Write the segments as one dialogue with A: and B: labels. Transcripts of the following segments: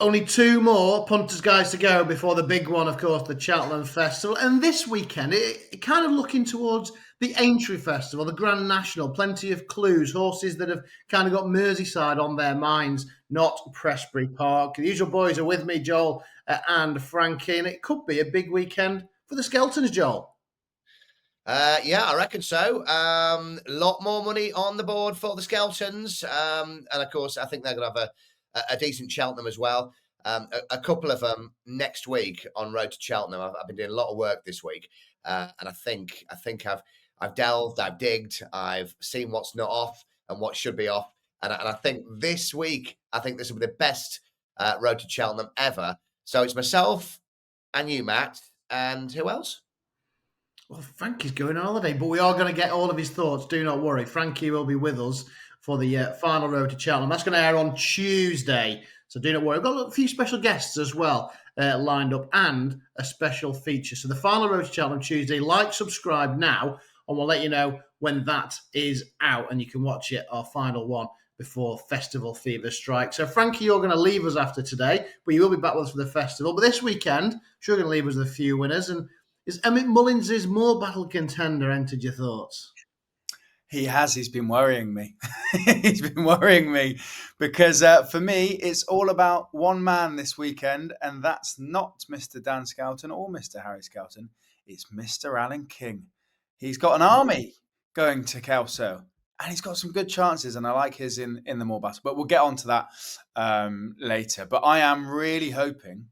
A: Only two more Punters guys to go before the big one, of course, the Cheltenham Festival. And this weekend, it kind of looking towards the Aintree Festival, the Grand National. Plenty of clues, horses that have kind of got Merseyside on their minds, not Prestbury Park. The usual boys are with me, Joel and Frankie, and it could be a big weekend for the Skeltons, Joel.
B: Yeah, I reckon so. A lot more money on the board for the Skeltons. And of course, I think they're going to have a decent Cheltenham as well. A couple of them next week on road to Cheltenham. I've been doing a lot of work this week, and I think I've delved, I've digged, I've seen what's not off and what should be off, and I think this week this will be the best road to Cheltenham ever. So it's myself and you, Matt, and who else?
A: Well, Frankie's going on holiday, but we are going to get all of his thoughts. Do not worry. Frankie will be with us for the final road to Cheltenham. That's going to air on Tuesday, so do not worry. We've got a few special guests as well lined up and a special feature. So the final road to Cheltenham Tuesday. Like, subscribe now, and we'll let you know when that is out, and you can watch it, our final one, before festival fever strikes. So, Frankie, you're going to leave us after today, but you will be back with us for the festival. But this weekend, sure, you're going to leave us with a few winners. And is Emmett Mullins' Morebattle contender entered your thoughts?
C: He has. He's been worrying me. He's been worrying me because for me, it's all about one man this weekend, and that's not Mr. Dan Skelton or Mr. Harry Skelton. It's Mr. Alan King. He's got an army going to Kelso, and he's got some good chances, and I like his in the Morebattle. But we'll get on to that later. But I am really hoping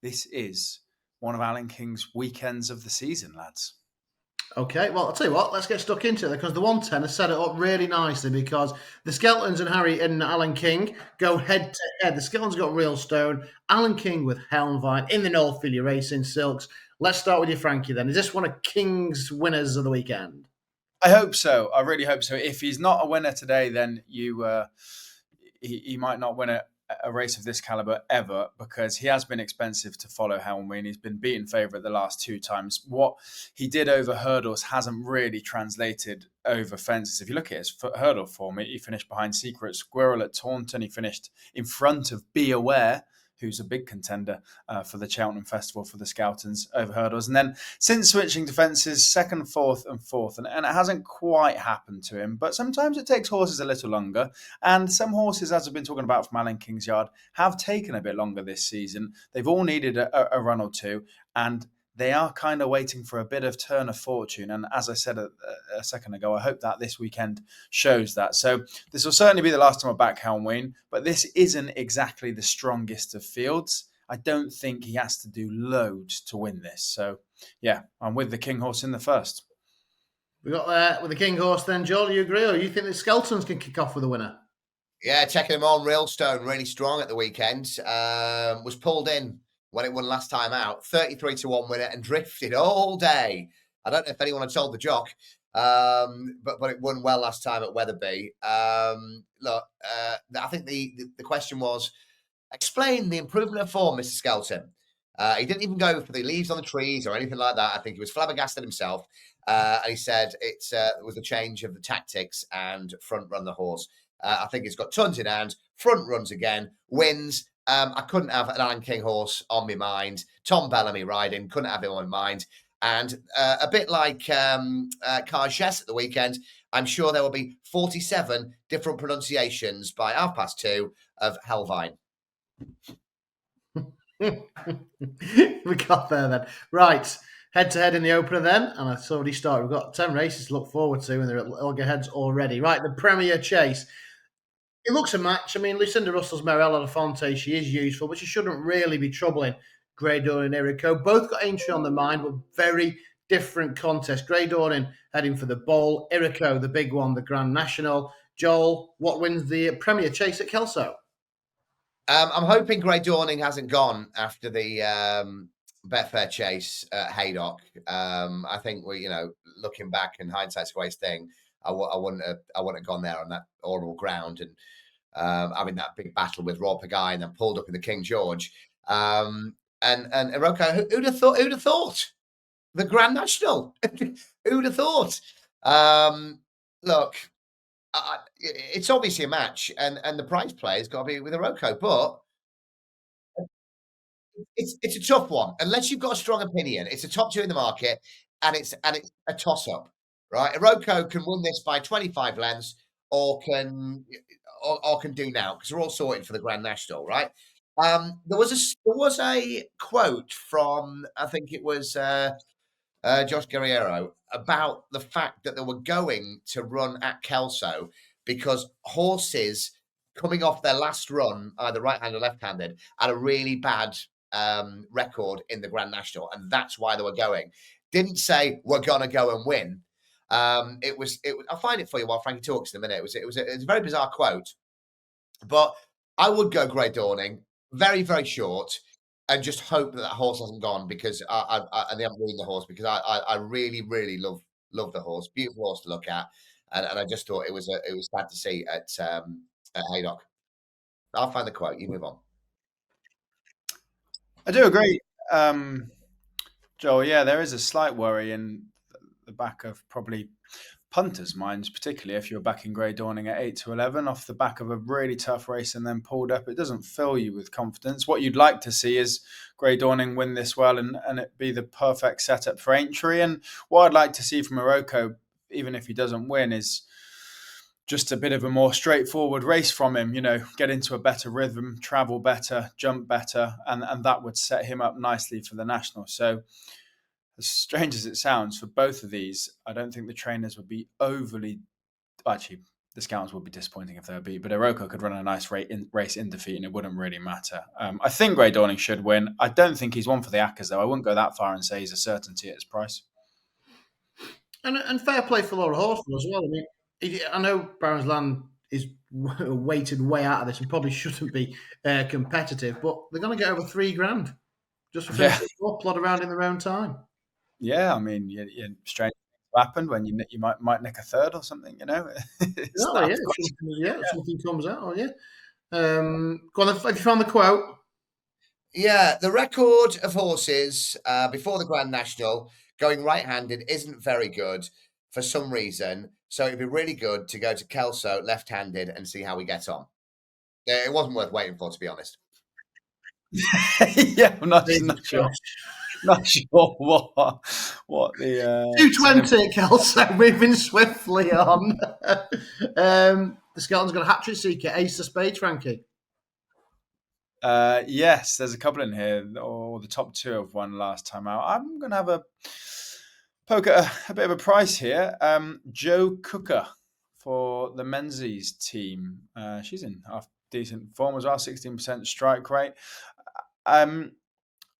C: this is one of Alan King's weekends of the season, lads.
A: Okay, well, I'll tell you what, let's get stuck into it because the 110 has set it up really nicely because the Skeltons and Harry and Alan King go head to head. The Skeltons got Real Stone, Alan King with Helmvine in the Noel Filly Racing Silks. Let's start with you, Frankie, then. Is this one of King's winners of the weekend?
C: I hope so. I really hope so. If he's not a winner today, then he might not win a race of this caliber ever because he has been expensive to follow Hulmes. He's been beaten favourite the last two times. What he did over hurdles hasn't really translated over fences. If you look at his hurdle form, he finished behind Secret Squirrel at Taunton. He finished in front of Be Aware, who's a big contender for the Cheltenham Festival for the Skeltons over hurdles. And then since switching to fences, second, fourth, and fourth. And it hasn't quite happened to him. But sometimes it takes horses a little longer. And some horses, as I've been talking about from Alan King's yard, have taken a bit longer this season. They've all needed a run or two. And they are kind of waiting for a bit of turn of fortune. And as I said a second ago, I hope that this weekend shows that. So this will certainly be the last time I back Hulmes, but this isn't exactly the strongest of fields. I don't think he has to do loads to win this. So, yeah, I'm with the King horse in the first.
A: We got there with the King horse then, Joel. Do you agree, or you think the Skeltons can kick off with a winner?
B: Yeah, checking him on. Real Stone, really strong at the weekend. Was pulled in when it won last time out, 33-1 winner, and drifted all day. I don't know if anyone had told the jock, but it won well last time at Wetherby. Look, I think the question was, explain the improvement of form, Mr. Skelton. He didn't even go for the leaves on the trees or anything like that. I think he was flabbergasted himself. And he said it was a change of the tactics and front run the horse. I think he's got tons in hand, front runs again, wins. I couldn't have an Alan King horse on my mind. Tom Bellamy riding, couldn't have him on my mind. And a bit like Carges at the weekend, I'm sure there will be 47 different pronunciations by 2:30 of Helvine.
A: We got there then. Right, head-to-head in the opener then, and it's already started. We've got 10 races to look forward to, and they're at loggerheads already. Right, the Premier Chase. It looks a match. I mean, Lucinda Russell's Marella Lafonte, she is useful, but she shouldn't really be troubling Grey Dawning and Irico. Both got Aintree on the mind, but very different contests. Grey Dawning heading for the Bowl, Irico, the big one, the Grand National. Joel, what wins the Premier Chase at Kelso?
B: I'm hoping Grey Dawning hasn't gone after the Betfred Chase at Haydock. I think looking back and hindsight's a waste thing. I wouldn't have gone there on that oral ground and having that big battle with Rob Pagay and then pulled up in the King George. And Irico, who'd have thought? The Grand National. Who'd have thought? Look, it's obviously a match, and the prize play has got to be with Irico, but It's a tough one. Unless you've got a strong opinion, it's a top 2 in the market, and it's a toss-up, right? Iroko can win this by 25 lengths, or can do now, because we're all sorted for the Grand National, right? There was a quote from, I think it was Josh Guerriero, about the fact that they were going to run at Kelso because horses coming off their last run, either right-handed or left-handed, had a really bad record in the Grand National, and that's why they were going. Didn't say we're gonna go and win. It was. I'll find it for you while Frankie talks in a minute. It was a very bizarre quote, but I would go Grey Dawning, very, very short, and just hope that horse hasn't gone, because and they haven't ruined the horse, because I really, really love the horse. Beautiful horse to look at, and I just thought it was sad to see at Haydock. I'll find the quote. You move on.
C: I do agree, Joel. Yeah, there is a slight worry in the back of probably punters' minds, particularly if you're backing Grey Dawning at 8-11 off the back of a really tough race and then pulled up. It doesn't fill you with confidence. What you'd like to see is Grey Dawning win this well and it be the perfect setup for Aintree. And what I'd like to see from Iroko, even if he doesn't win, is just a bit of a more straightforward race from him, get into a better rhythm, travel better, jump better, and that would set him up nicely for the National. So, as strange as it sounds, for both of these, I don't think the trainers would be overly... Actually, the scouts would be disappointing if they were beat, but Iroko could run a nice race in defeat and it wouldn't really matter. I think Grey Dawning should win. I don't think he's one for the Accas, though. I wouldn't go that far and say he's a certainty at his price.
A: And fair play for Laura Horsford as well. I mean, I know Barron's Land is weighted way out of this and probably shouldn't be competitive, but they're going to get over $3,000 just for finishing up, plod around in their own time.
C: Yeah, I mean, strange things happened when you might nick a third or something,
A: Something comes out. Oh, yeah. Go on, have you found the quote?
B: Yeah, the record of horses before the Grand National going right-handed isn't very good for some reason. So it'd be really good to go to Kelso left-handed and see how we get on. It wasn't worth waiting for, to be honest.
C: Yeah, I'm not sure. Not sure what the
A: 220 Kelso moving swiftly on. The Scotland's got a hat-trick seeker, Ace of Spades, Frankie.
C: Yes, there's a couple in here, or the top 2 have won last time out. I'm going to have a poke at a bit of a price here. Joe Cooker for the Menzies team. She's in half decent form as well, 16% strike rate.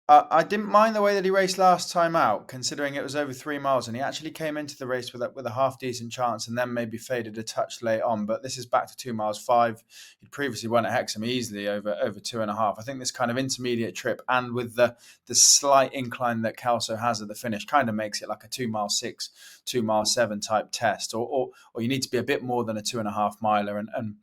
C: I didn't mind the way that he raced last time out, considering it was over 3 miles, and he actually came into the race with a half decent chance and then maybe faded a touch late on. But this is back to 2 miles 5. He'd previously won at Hexham easily over 2.5. I think this kind of intermediate trip, and with the slight incline that Kelso has at the finish, kind of makes it like a 2 mile 6, 2 mile 7 type test, or you need to be a bit more than a 2.5 miler, and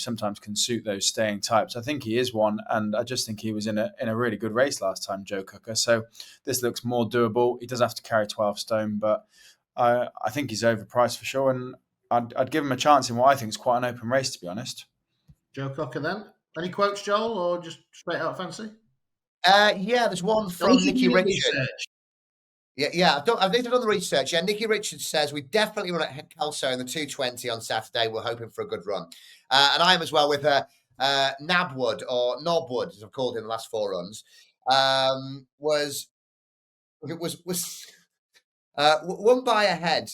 C: sometimes can suit those staying types. I think he is one, and I just think he was in a really good race last time, Joe Cooker. So this looks more doable. He does have to carry 12 stone, but I think he's overpriced for sure, and I'd give him a chance in what I think is quite an open race, to be honest.
A: Joe Cooker then. Any quotes, Joel, or just straight out fancy?
B: Yeah, there's one from Nicky Richards. Yeah, I've done the research. Yeah, Nicky Richards says we definitely run at Kelso in the 220 on Saturday. We're hoping for a good run, and I am as well with Nabwood, or Knobwood, as I've called him the last 4 runs. Was won by a head.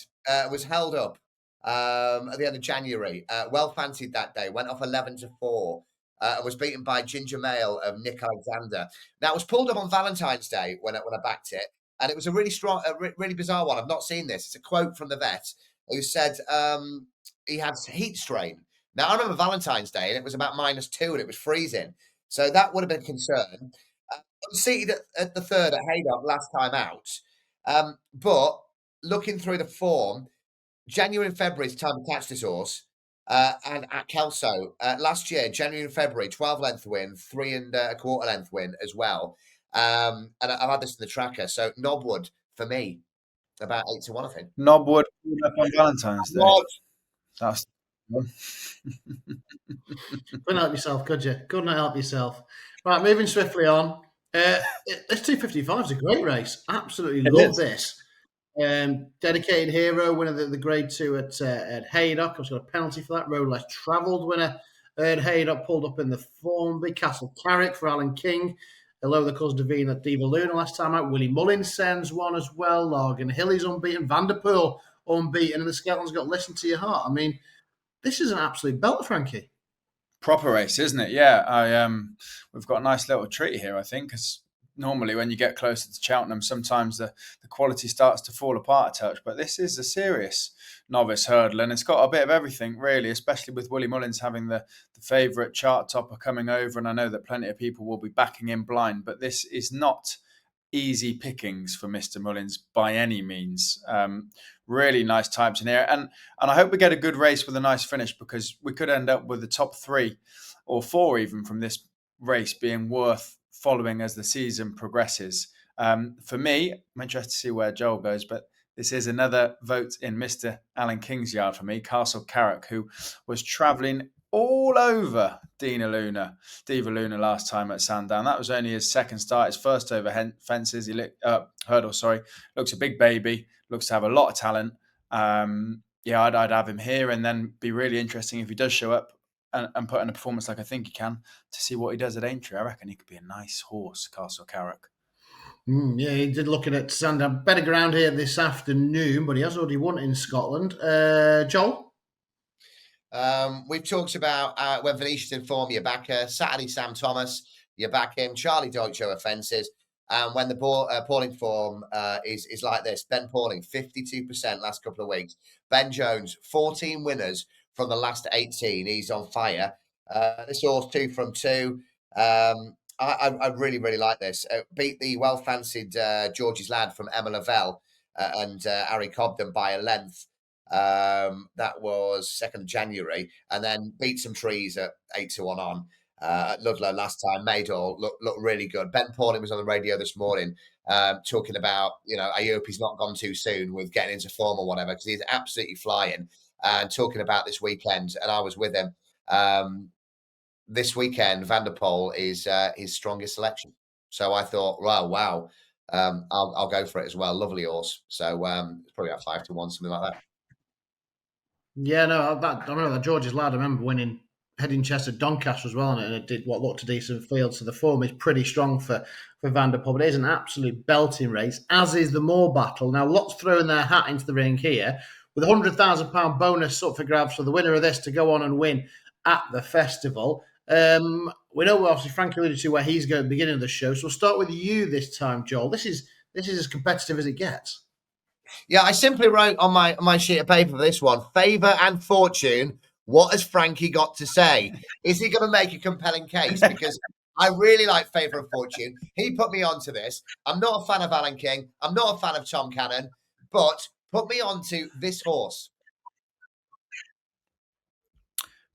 B: Was held up at the end of January. Well fancied that day. Went off 11-4. And was beaten by Ginger Mail of Nick Alexander. Now, it was pulled up on Valentine's Day when I backed it, and it was a really strong, really bizarre one. I've not seen this. It's a quote from the vet who said he had heat strain. Now, I remember Valentine's Day, and it was about -2, and it was freezing. So that would have been a concern. Seated at the 3rd at Haydock last time out. But looking through the form, January and February is time to catch this horse. And at Kelso, last year, January and February, 12 length win, 3 1/4 length win as well. And I've had this in the tracker. So Knobwood, for me, about 8-1, I think.
C: Knobwood up on Valentine's Day. That's...
A: Couldn't help yourself, could you? Couldn't help yourself. Right, moving swiftly on. This 255 is a great race. Absolutely
C: It
A: love
C: is.
A: this. Dedicated Hero, winner of the Grade 2 at Haydock. I was got a penalty for that. Road Less Travelled winner at Haydock, pulled up in the Formby. Castle Carrick for Alan King. Hello, the Cos Divine at Diva Luna last time out. Willie Mullins sends one as well. Largan Hilly's unbeaten. Vanderpool unbeaten. And the Skelton's got Listen to Your Heart. I mean, this is an absolute belt, Frankie.
C: Proper race, isn't it? Yeah, we've got a nice little treat here, I think, because normally when you get closer to Cheltenham, sometimes the quality starts to fall apart a touch. But this is a serious novice hurdle, and it's got a bit of everything, really, especially with Willie Mullins having the favourite chart topper coming over. And I know that plenty of people will be backing in blind, but this is not easy pickings for Mr. Mullins by any means. Really nice types in here. And I hope we get a good race with a nice finish, because we could end up with the top 3 or 4 even from this race being worth following as the season progresses. For me, I'm interested to see where Joel goes, but this is another vote in Mr. Alan King's yard for me, Castle Carrick, who was travelling all over Diva Luna last time at Sandown. That was only his second start, his first over fences. Hurdle. Looks a big baby. Looks to have a lot of talent. I'd have him here, and then be really interesting if he does show up and put in a performance like I think he can, to see what he does at Aintree. I reckon he could be a nice horse, Castle Carrick.
A: Yeah, he did looking at Sandown. Better ground here this afternoon, but he has already won in Scotland. Joel?
B: We've talked about when Venetia's in form, your backer. Saturday, Sam Thomas, you back him. Charlie Deutsch over fences. And when the Pauling form is like this, Ben Pauling, 52% last couple of weeks. Ben Jones, 14 winners from the last 18. He's on fire. This horse 2 from 2. I really, really like this. Beat the well-fancied George's Lad from Emma Lavelle and Harry Cobden by a length. That was 2nd of January, and then beat some trees at 8-1 on at Ludlow last time. Maydor looked really good. Ben Pauling was on the radio this morning talking about, I hope he's not gone too soon with getting into form or whatever, because he's absolutely flying, and talking about this weekend, and I was with him. This weekend, Vanderpool is his strongest selection. So I thought, wow, I'll go for it as well. Lovely horse. So it's probably about 5-1, something like that.
A: Yeah, no, I remember that George's Lad. I remember winning Heading-Chester Doncaster as well, and it did what looked a decent field. So the form is pretty strong for Vanderpool, but it is an absolute belting race, as is the Morebattle. Now, lots throwing their hat into the ring here, with a £100,000 bonus up for grabs for the winner of this to go on and win at the festival. We know, obviously, Frankie alluded to where he's going at the beginning of the show, so we'll start with you this time, Joel. This is as competitive as it gets.
B: Yeah, I simply wrote on my sheet of paper for this one, favour and fortune. What has Frankie got to say? Is he going to make a compelling case? Because I really like favour and fortune. He put me onto this. I'm not a fan of Alan King. I'm not a fan of Tom Cannon. But put me onto this horse.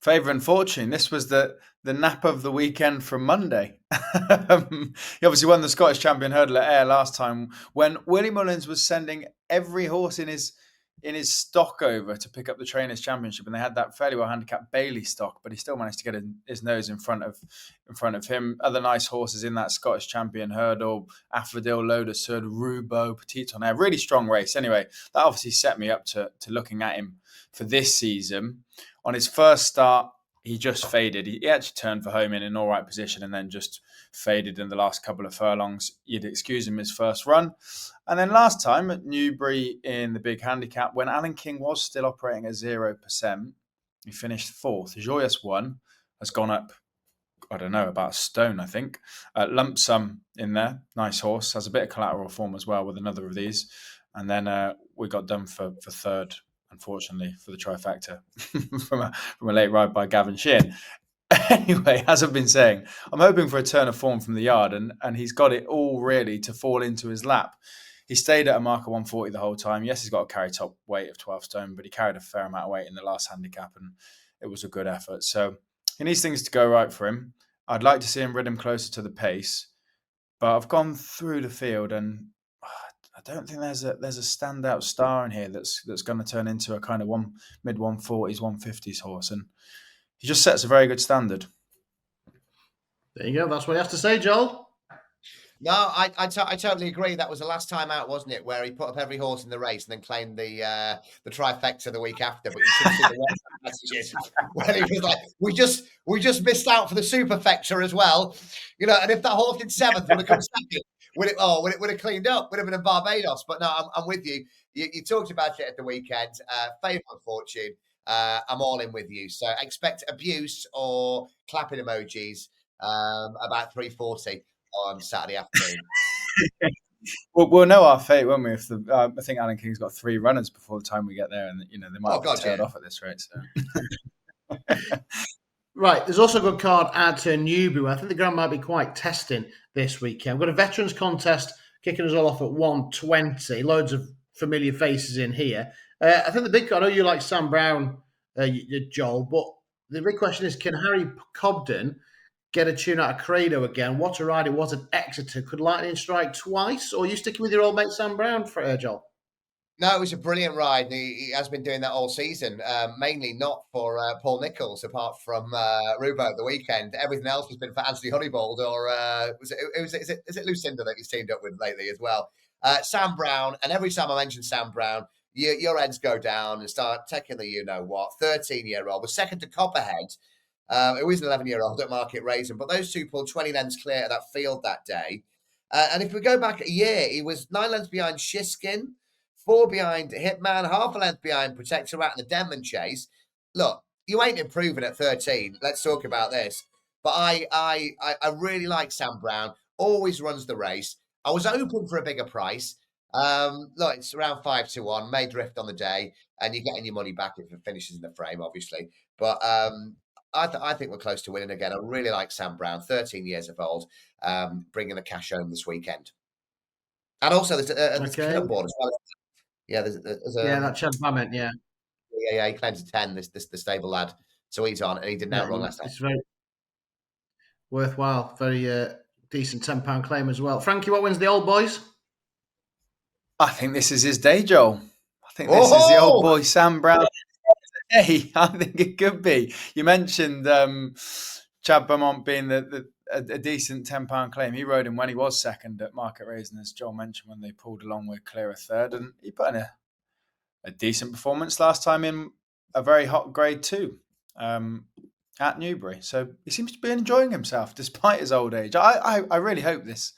C: Favour and fortune. This was the nap of the weekend from Monday. He obviously won the Scottish Champion Hurdle at Ayr last time, when Willie Mullins was sending every horse in his stock over to pick up the Trainers' Championship, and they had that fairly well handicapped Bailey stock, but he still managed to get his nose in front of him. Other nice horses in that Scottish Champion Hurdle: Affodil, Loda Sud, Rubo, Petit Tonnerre. Really strong race. Anyway, that obviously set me up to looking at him for this season. On his first start, he just faded. He actually turned for home in an all right position, and then just faded in the last couple of furlongs. You'd excuse him his first run. And then last time at Newbury in the big handicap, when Alan King was still operating at 0%, he finished 4th. Joyous One has gone up, I don't know, about a stone, I think. Lump Sum in there. Nice horse. Has a bit of collateral form as well with another of these. And then we got done for 3rd, unfortunately, for the trifecta from a late ride by Gavin Sheehan. Anyway, as I've been saying, I'm hoping for a turn of form from the yard, and he's got it all really to fall into his lap. He stayed at a mark of 140 the whole time. Yes, he's got a carry top weight of 12 stone, but he carried a fair amount of weight in the last handicap, and it was a good effort. So he needs things to go right for him. I'd like to see him rid him closer to the pace, but I've gone through the field, and I don't think there's a standout star in here that's going to turn into a kind of mid 140s, 150s horse, and he just sets a very good standard.
A: There you go. That's what he has to say, Joel.
B: No, I totally agree. That was the last time out, wasn't it? Where he put up every horse in the race and then claimed the trifecta the week after. But you should see the WhatsApp messages where he was like, "We just missed out for the superfecta as well," And if that horse in seventh would have come second, would have cleaned up? Would have been in Barbados. But no, I'm with you. You talked about it at the weekend. Favourite of fortune. I'm all in with you. So expect abuse or clapping emojis about 3:40 on Saturday afternoon.
C: We'll know our fate, won't we? If I think Alan King's got 3 runners before the time we get there, and they might be tailed off at this rate. So.
A: Right, there's also a good card add to Newbury. I think the ground might be quite testing this weekend. We've got a veterans contest kicking us all off at 1:20. Loads of familiar faces in here. I think the big, I know you like Sam Brown, Joel, but the big question is, can Harry Cobden get a tune out of Credo again? What a ride it was at Exeter. Could lightning strike twice? Or are you sticking with your old mate Sam Brown, for Joel?
B: No, it was a brilliant ride. He has been doing that all season, mainly not for Paul Nicholls, apart from Rubo at the weekend. Everything else has been for Anthony Honeybold, or is it Lucinda that he's teamed up with lately as well? Sam Brown, and every time I mention Sam Brown, your heads go down and start taking the 13-year-old was second to Copperhead. It was an 11-year-old at Market Raisin, but those two pulled 20 lengths clear of that field that day. And if we go back a year, he was 9 lengths behind Shiskin, 4 behind Hitman, half a length behind Protector Rat and the Denman Chase. Look, you ain't improving at 13. Let's talk about this. But I really like Sam Brown. Always runs the race. I was hoping for a bigger price. Look, it's around 5-1. May drift on the day, and you're getting your money back if it finishes in the frame, obviously. But I think we're close to winning again. I really like Sam Brown, 13 years of old, bringing the cash home this weekend. And also, there's a on board as well. Yeah, there's
A: that Chad Bament, yeah.
B: Yeah, he claims a 10, the stable lad. So he's on, and he didn't outrun last night.
A: It's very worthwhile, very decent £10 claim as well. Frankie, what wins the old boys?
C: I think this is his day, Joel. I think this is the old boy, Sam Brown. Hey, I think it could be. You mentioned Chad Beaumont being a decent £10 claim. He rode him when he was second at Market Raisin, as Joel mentioned, when they pulled along with Clear third, and he put in a decent performance last time in a very hot grade 2 at Newbury. So he seems to be enjoying himself despite his old age. I really hope this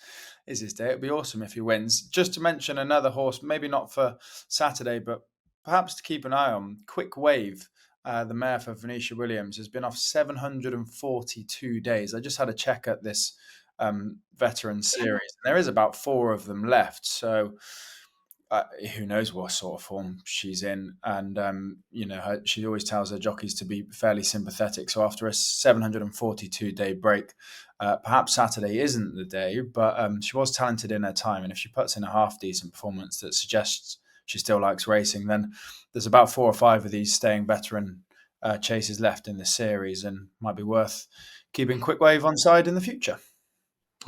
C: is his day. It'd be awesome if he wins. Just to mention another horse, maybe not for Saturday, but perhaps to keep an eye on, Quick Wave, the mare for Venetia Williams, has been off 742 days. I just had a check at this veteran series. There is about 4 of them left. So who knows what sort of form she's in. And, she always tells her jockeys to be fairly sympathetic. So after a 742-day break, perhaps Saturday isn't the day, but she was talented in her time. And if she puts in a half-decent performance that suggests she still likes racing, then there's about 4 or 5 of these staying veteran chases left in the series, and might be worth keeping Quick Wave on side in the future.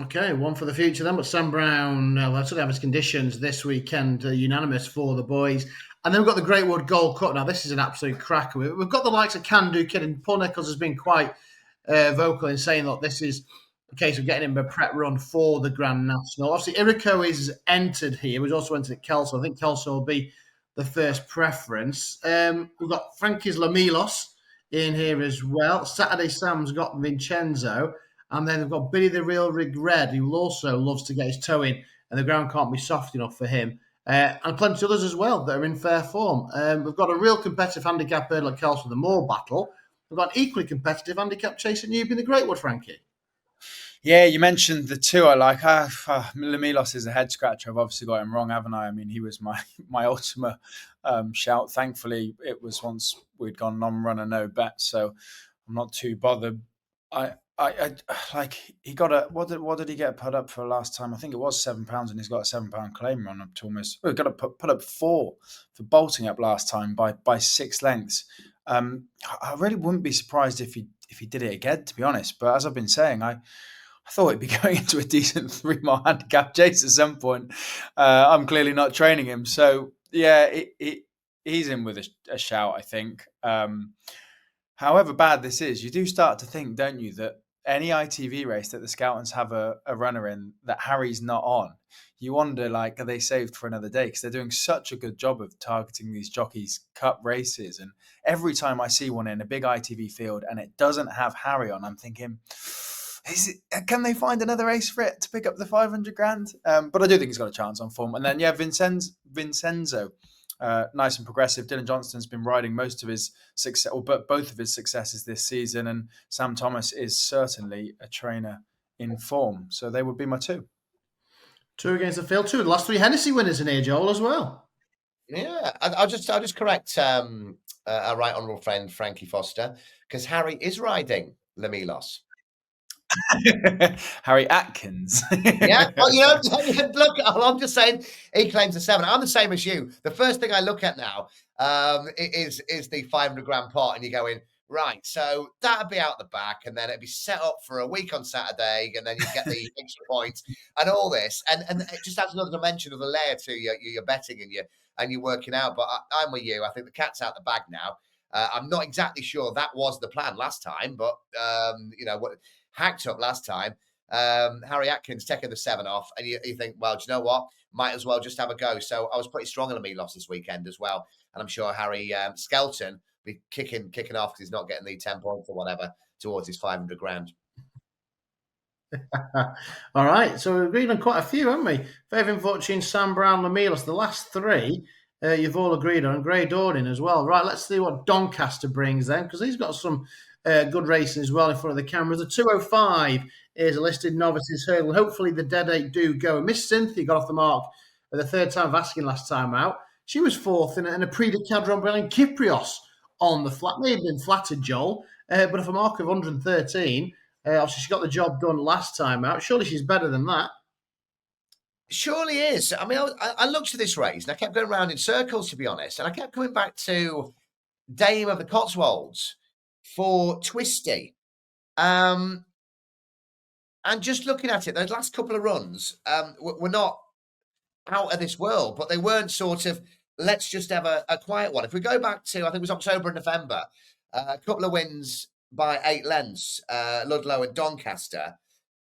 A: Okay, one for the future then. But Sam Brown, let's have his conditions this weekend, unanimous for the boys. And then we've got the Greatwood Gold Cup. Now, this is an absolute cracker. We've got the likes of Can Do Kid, and Paul Nicholls has been quite vocal in saying that this is a case of getting him a prep run for the Grand National. Obviously, Irico is entered here. He's also entered at Kelso. I think Kelso will be the first preference. We've got Frankie's Lamilos in here as well. Saturday Sam's got Vincenzo. And then we've got Billy the Real Rig Red, who also loves to get his toe in, and the ground can't be soft enough for him. And plenty of others as well that are in fair form. We've got a real competitive handicap hurdle at Kelso, the Morebattle. We've got an equally competitive handicap chase at Newbury, the Greatwood, Frankie.
C: Yeah, you mentioned the 2 I like. Lamilos is a head scratcher. I've obviously got him wrong, haven't I? I mean, he was my ultimate shout. Thankfully, it was once we'd gone non-runner, no bet, so I'm not too bothered. I like, he got a, what did he get put up for last time? I think it was £7, and he's got a £7 claim run up to almost. He got to put up 4 for bolting up last time by 6 lengths. I really wouldn't be surprised if he did it again, to be honest. But as I've been saying, I thought he'd be going into a decent 3-mile handicap chase at some point. I'm clearly not training him, so yeah, he's in with a shout, I think. However bad this is, you do start to think, don't you, that any ITV race that the Scoutons have a runner in that Harry's not on, you wonder, like, are they saved for another day? Because they're doing such a good job of targeting these Jockeys Cup races. And every time I see one in a big ITV field and it doesn't have Harry on, I'm thinking, can they find another race for it to pick up the 500 grand? But I do think he's got a chance on form. And then, Vincenzo, nice and progressive. Dylan Johnston's been riding most of his success, but both of his successes this season. And Sam Thomas is certainly a trainer in form. So they would be my two.
A: Two against the field. Two of the last 3 Hennessy winners in here, Joel, as well.
B: Yeah, I'll just correct our right honourable friend Frankie Foster, because Harry is riding Le Milos.
C: Harry Atkins.
B: Yeah, well, look, I'm just saying he claims a 7. I'm the same as you. The first thing I look at now is the 500 grand pot, and you're going, right, so that'd be out the back, and then it'd be set up for a week on Saturday, and then you get the extra points and all this, and it just adds another dimension of the layer to your betting and you're working out. But I'm with you. I think the cat's out the bag now. I'm not exactly sure that was the plan last time, but what hacked up last time. Harry Atkins taking the 7 off, and you think, well, do you know what? Might as well just have a go. So I was pretty strong on the Milos this weekend as well, and I'm sure Harry Skelton be kicking off because he's not getting the 10 points or whatever towards his 500 grand.
A: All right, so we've agreed on quite a few, haven't we? Favourite Fortune, Sam Brown, Le Milos. The last 3 you've all agreed on, Grey Dawning as well. Right, let's see what Doncaster brings then, because he's got some good racing as well in front of the cameras. The 205 is a listed novices hurdle. Hopefully the dead 8 do go. Miss Cynthia got off the mark for the 3rd time of asking last time out. She was 4th in a Prix de Cadron behind Kyprios on the flat. May have been flattered, Joel, but if a mark of 113, obviously she got the job done last time out. Surely she's better than that.
B: Surely is. I mean, I looked at this race and I kept going around in circles, to be honest, and I kept coming back to Dame of the Cotswolds for Twisty. And just looking at it, those last couple of runs were not out of this world, but they weren't sort of, let's just have a quiet one. If we go back to, I think it was October and November, a couple of wins by 8 lengths, Ludlow and Doncaster.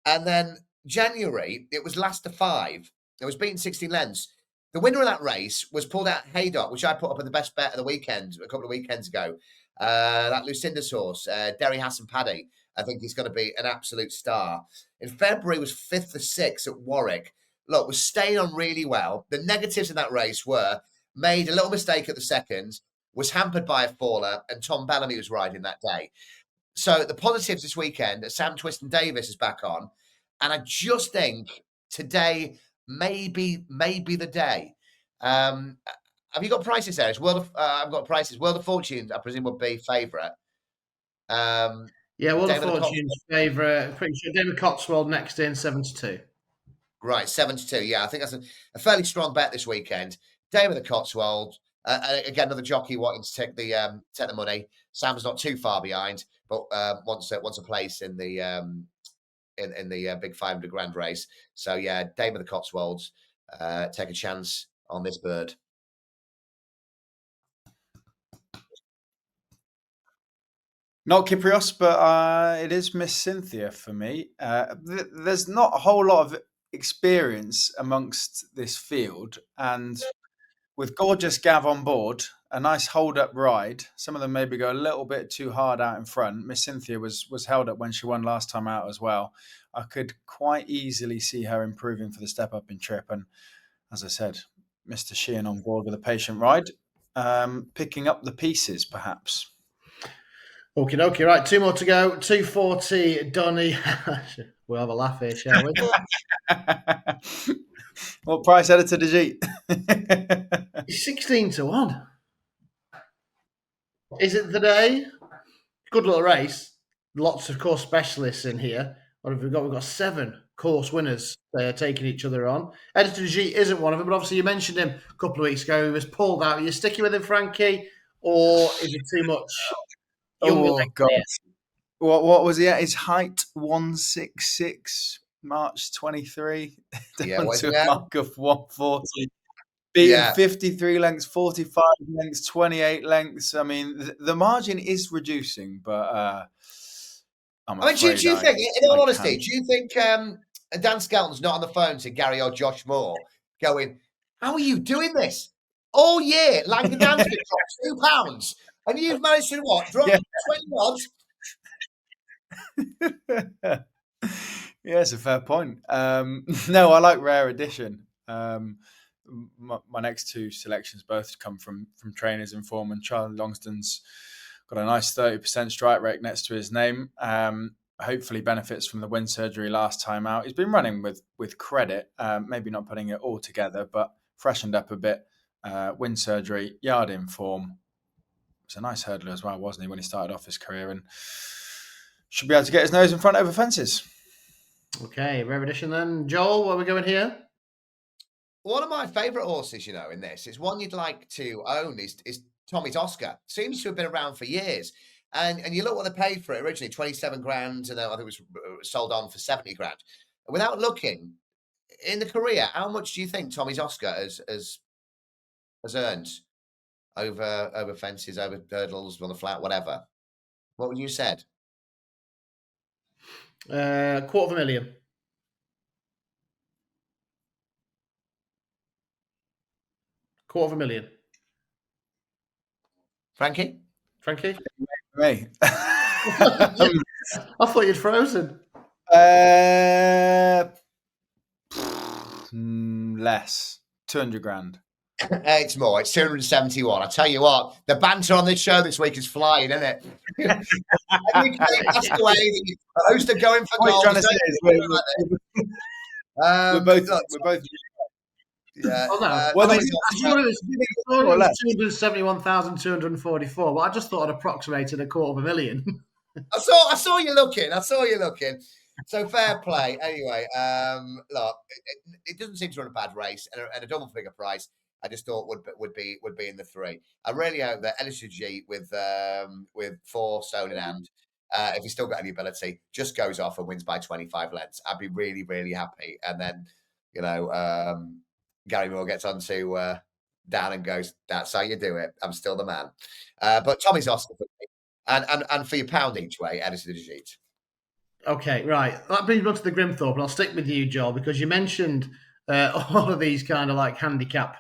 B: And then January, it was last to 5. It was beaten 16 lengths. The winner of that race was pulled out Haydock, which I put up at the best bet of the weekend a couple of weekends ago. That Lucinda's horse, Derry Hassan Paddy. I think he's going to be an absolute star. In February, was 5th to 6th at Warwick. Look, was staying on really well. The negatives in that race were made a little mistake at the second, was hampered by a faller, and Tom Bellamy was riding that day. So the positives this weekend, Sam Twiston Davis is back on, and I just think today may be the day. Have you got prices there? It's I've got prices. World of Fortune, I presume, would be favourite.
A: Yeah, World of Fortune's favourite. Pretty sure David Cotswold next in 7-2.
B: Right, 7-2. Yeah, I think that's a fairly strong bet this weekend. Dame of the Cotswold. Again, another jockey wanting to take the money. Sam's not too far behind, but wants a place in the big 500 grand race. So yeah, Dame of the Cotswolds, take a chance on this bird.
C: Not Kyprios, but it is Miss Cynthia for me. There's not a whole lot of experience amongst this field, and with Gorgeous Gav on board, a nice hold-up ride. Some of them maybe go a little bit too hard out in front. Miss Cynthia was held up when she won last time out as well. I could quite easily see her improving for the step-up in trip. And as I said, Mr. Sheehan on board with a patient ride, picking up the pieces, perhaps.
A: Okie dokie, right, 2 more to go. 240, Donny. We'll have a laugh here, shall we?
C: What price editor did you?
A: 16-1. Is it the day? Good little race. Lots of course specialists in here. What have we got? We've got 7 course winners taking each other on. Editor G isn't one of them, but obviously you mentioned him a couple of weeks ago. He was pulled out. Are you sticking with him, Frankie, or is it too much?
C: Oh, God. What was he at? His height, 166, March 23.
B: Yeah,
C: down to a mark of 140. Beating 53 lengths, 45 lengths, 28 lengths. I mean, the margin is reducing, but
B: I mean, do
C: afraid
B: you think, in all
C: I
B: honesty,
C: can.
B: do you think Dan Skelton's not on the phone to Gary or Josh Moore going, how are you doing this? All year, Lancadan's been dropped £2, and you've managed to, what, drop
C: Yeah.
B: 20 odds?
C: Yeah, it's a fair point. No, I like Rare Edition. My next two selections both come from trainers in form, and Charlie Longston's got a nice 30% strike rate next to his name. Hopefully benefits from the wind surgery last time out. He's been running with credit, maybe not putting it all together, but freshened up a bit. Wind surgery, yard in form. It's a nice hurdler as well, wasn't he, when he started off his career, and should be able to get his nose in front over fences.
A: Okay, Rare Edition then. Joel, where are we going here?
B: One of my favourite horses, you know, in this, it's one you'd like to own, is Tommy's Oscar. Seems to have been around for years. And you look what they paid for it originally, 27 grand, and then I think it was sold on for 70 grand. And without looking, in the career, how much do you think Tommy's Oscar has earned over fences, over hurdles, on the flat, whatever? What would you said?
A: $250,000. $250,000.
B: Frankie?
A: Frankie?
C: Me.
A: I thought you'd frozen.
C: Less. 200 grand.
B: It's more. It's 271. I tell you what, the banter on this show this week is flying, isn't it? Every day passed away, the host are going for
C: What
B: gold.
C: you're trying to say is we're both.
B: Yeah.
A: Oh, no.
C: Well,
A: I
C: they-
A: thought it was 271,244, but I just thought it approximated $250,000.
B: I saw you looking. So fair play. Anyway, look, it doesn't seem to run a bad race, and a double figure price, I just thought would be in the three. I really hope that LSG with 4 stone in hand, if he's still got any ability, just goes off and wins by 25 lengths. I'd be really, really happy. And then, you know, Gary Moore gets onto Dan and goes, "That's how you do it. I'm still the man." But Tommy's Oscar for me, and for your pound each way, Edison Digit.
A: Okay, right. That brings me on to the Grimthorpe, and I'll stick with you, Joel, because you mentioned all of these kind of like handicap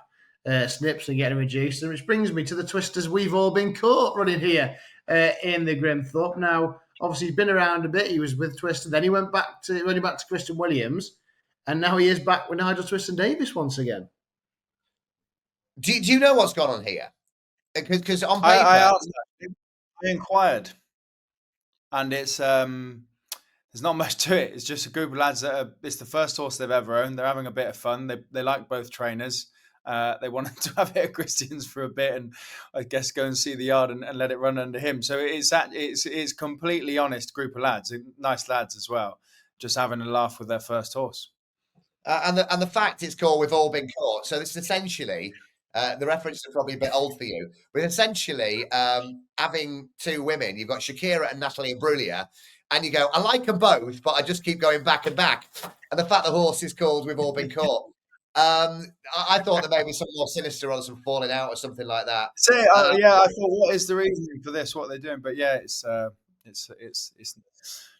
A: snips and getting reduced, which brings me to the twisters we've all been caught running here in the Grimthorpe. Now, obviously, he's been around a bit. He was with Twister, then he went back to Christian Williams, and now he is back with Nigel Twiston-Davies once again.
B: Do you know what's gone on here? Because on paper,
C: I asked that. I inquired, and it's there's not much to it. It's just a group of lads it's the first horse they've ever owned. They're having a bit of fun. They like both trainers. They wanted to have it at Christian's for a bit, and I guess go and see the yard and let it run under him. So it's completely honest group of lads, nice lads as well, just having a laugh with their first horse.
B: and the fact it's called "We've All Been Caught." So this is essentially the reference is probably a bit old for you, but essentially having two women. You've got Shakira and Natalie Imbruglia, and you go, I like them both, but I just keep going back and back. And the fact the horse is called "We've All Been Caught." I thought there may be something more sinister or some falling out or something like that.
C: Yeah, I thought, what is the reason for this? What they're doing? But yeah, it's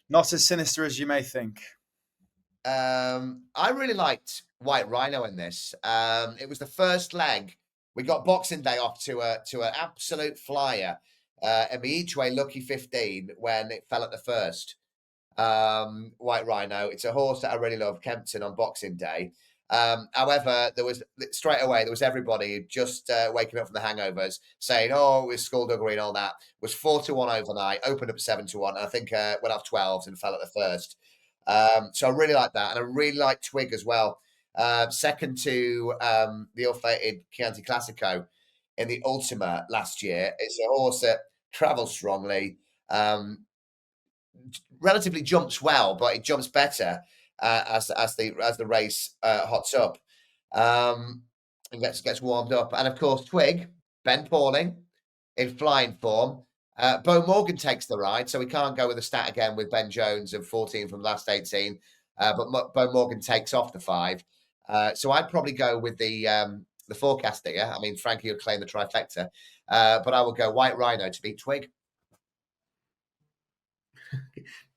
C: not as sinister as you may think.
B: I really liked White Rhino in this. It was the first leg. We got Boxing Day off to an absolute flyer, and we each way lucky 15 when it fell at the first. White Rhino. It's a horse that I really love. Kempton on Boxing Day. However, there was everybody just waking up from the hangovers saying, "Oh, it was skullduggery and all that." It was 4-1 overnight, opened up 7-1, and I think went off 12s and fell at the first. So I really like that, and I really like Twig as well. Second to the ill-fated Chianti Classico in the Ultima last year. It's a horse that travels strongly, relatively jumps well, but it jumps better as the race hots up and gets warmed up. And of course, Twig, Ben Pauling in flying form. Bo Morgan takes the ride, so we can't go with a stat again with Ben Jones of 14 from the last 18. But Bo Morgan takes off the 5. So I'd probably go with the forecast here. I mean, Frankie would claim the trifecta, but I will go White Rhino to beat Twig.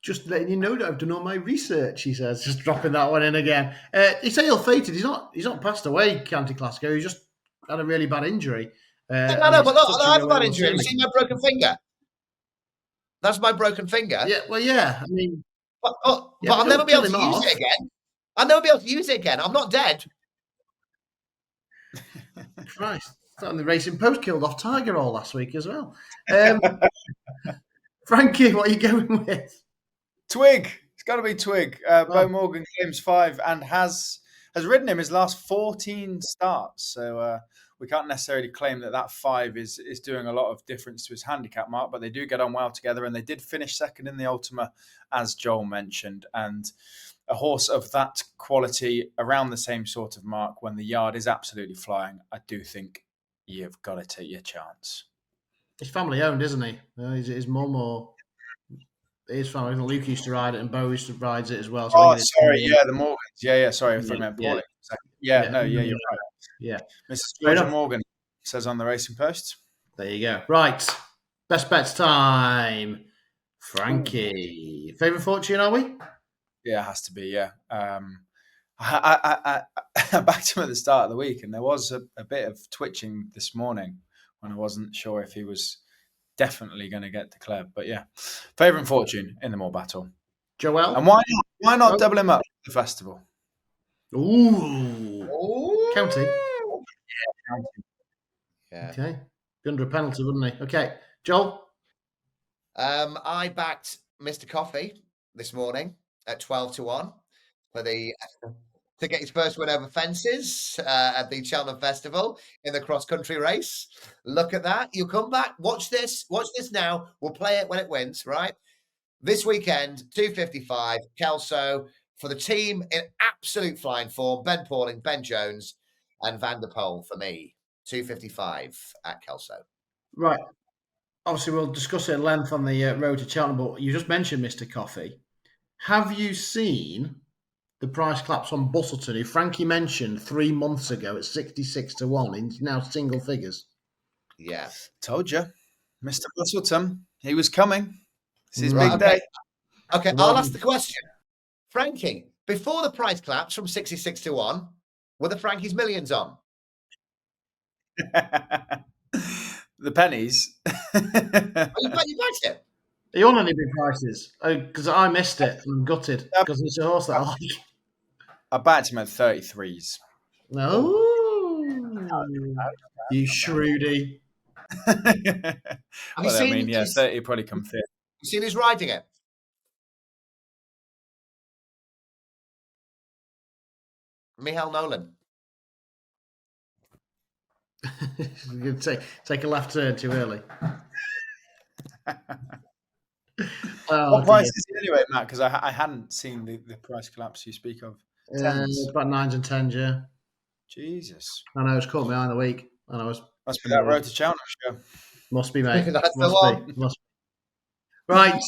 A: Just letting you know that I've done all my research, he says, just dropping that one in again. He's ill-fated. He's not passed away, County Classico. He just had a really bad injury.
B: I know, but look, I have a bad injury. Have you seen my broken finger? That's my broken finger.
A: Yeah, well, yeah. I mean,
B: but I'll never be able to use it again. I'll never be able to use it again. I'm not dead.
A: Christ. And the Racing Post killed off Tiger all last week as well. Frankie, what are you going with?
C: Twig. It's got to be Twig. Bo Morgan claims 5 and has ridden him his last 14 starts. So we can't necessarily claim that 5 is doing a lot of difference to his handicap mark, but they do get on well together, and they did finish second in the Ultima, as Joel mentioned. And a horse of that quality around the same sort of mark when the yard is absolutely flying, I do think you've got to take your chance.
A: He's family owned, isn't he? His mum or his family. Luke used to ride it, and Bo used to ride it as well. So
C: sorry, the Morgans. Yeah, sorry, I thought I meant Paulie. You're right.
A: Yeah.
C: Mrs. Georgia Morgan says on the Racing Post.
A: There you go. Right. Best bets time. Frankie. Favourite fortune, are we?
C: Yeah, it has to be, yeah. I backed him at the start of the week, and there was a bit of twitching this morning when I wasn't sure if he was definitely going to get declared. But yeah, favourite fortune in the Morebattle.
A: Joel?
C: And why not double him up at the festival?
A: Ooh. County?
C: Yeah, county.
B: Yeah.
A: Okay. Be under a penalty, wouldn't he? Okay. Joel?
B: I backed Mr. Coffee this morning at 12-1 to get his first win over fences at the Cheltenham Festival in the cross-country race. Look at that. You'll come back. Watch this now. We'll play it when it wins, right? This weekend, 2:55, Kelso for the team in absolute flying form. Ben Pauling, Ben Jones, and Van der Poel for me. 2:55 at Kelso.
A: Right. Obviously, we'll discuss it at length on the road to Cheltenham, but you just mentioned Mr. Coffee. Have you seen the price collapse on Bustleton, who Frankie mentioned 3 months ago at 66-1, in now single figures?
B: Yeah.
C: Told you. Mr. Bustleton, he was coming. It's his
B: Right,
C: big day.
B: Okay, I'll ask the question. Frankie, before the price collapse from 66-1, were the Frankie's millions on?
C: The pennies.
B: You backed it?
A: Are you on any big prices? Because I missed it and I'm gutted because it's a horse that I like.
C: I backed him at 33s.
A: No, you shrewdy.
B: Have you seen?
C: 30 probably come fifth.
B: You seen who's riding it? Michael Nolan.
A: You're gonna take a left turn too early.
C: What price is he anyway, Matt? Because I hadn't seen the price collapse you speak of.
A: About 9s and 10s, yeah.
C: Jesus.
A: I know, it's caught me eye in the week. And I was
C: must be that road to Cheltenham show.
A: Must be, mate.
B: That's the one.
A: Must be. Right.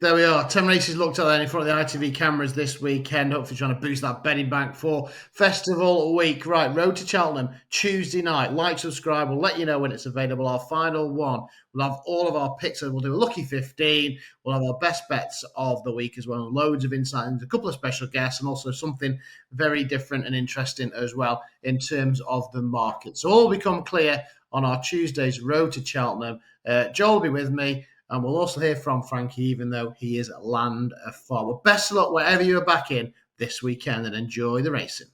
A: There we are. 10 races looked at in front of the ITV cameras this weekend. Hopefully trying to boost that betting bank for Festival Week. Right, road to Cheltenham, Tuesday night. Like, subscribe. We'll let you know when it's available. Our final one. We'll have all of our picks. We'll do a lucky 15. We'll have our best bets of the week as well. Loads of insight and a couple of special guests and also something very different and interesting as well in terms of the market. So all will become clear on our Tuesday's road to Cheltenham. Joel will be with me. And we'll also hear from Frankie, even though he is land afar. Well, best of luck wherever you're back in this weekend and enjoy the racing.